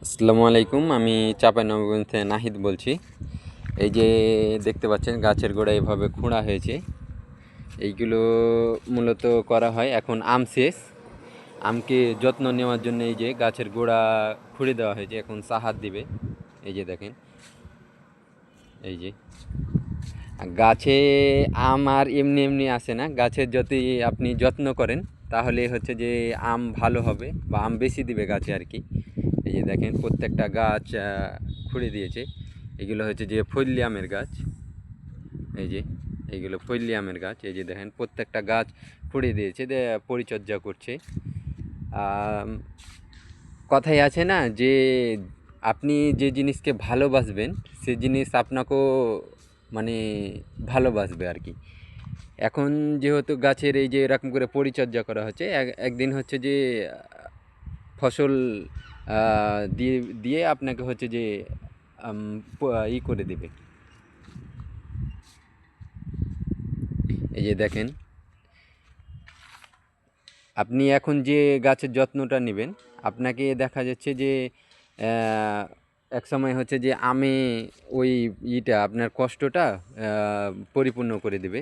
আসসালামু আলাইকুম। আমি চাঁপাইনবাবগঞ্জ থেকে নাহিদ বলছি। এই যে দেখতে পাচ্ছেন গাছের গোড়া এভাবে খোঁড়া হয়েছে। এইগুলো মূলত করা হয় এখন আম শেষ, আমকে যত্ন নেওয়ার জন্য এই যে গাছের গোড়া খুঁড়ে দেওয়া হয়েছে, এখন সাহার দিবে। এই যে দেখেন, এই যে গাছে আম আর এমনি এমনি আসে না, গাছের যদি আপনি যত্ন করেন তাহলে হচ্ছে যে আম ভালো হবে বা আম বেশি দিবে গাছে আর কি। এই যে দেখেন প্রত্যেকটা গাছ খুঁড়ে দিয়েছে। এগুলো হচ্ছে যে ফৈল্লি আমের গাছ। এই যে এইগুলো ফৈল্লি আমের গাছ। এই যে দেখেন প্রত্যেকটা গাছ খুঁড়ে দিয়েছে, পরিচর্যা করছে। কথাই আছে না যে আপনি যে জিনিসকে ভালোবাসবেন সে জিনিস আপনাকেও মানে ভালোবাসবে আর কি। এখন যেহেতু গাছের এই যে এরকম করে পরিচর্যা করা হচ্ছে, একদিন হচ্ছে যে ফসল দিয়ে দিয়ে আপনাকে হচ্ছে যে করে দেবে। এই যে দেখেন, আপনি এখন যে গাছের যত্নটা নেবেন, আপনাকে দেখা যাচ্ছে যে এক সময় হচ্ছে যে আমে ওই আপনার কষ্টটা পরিপূর্ণ করে দেবে।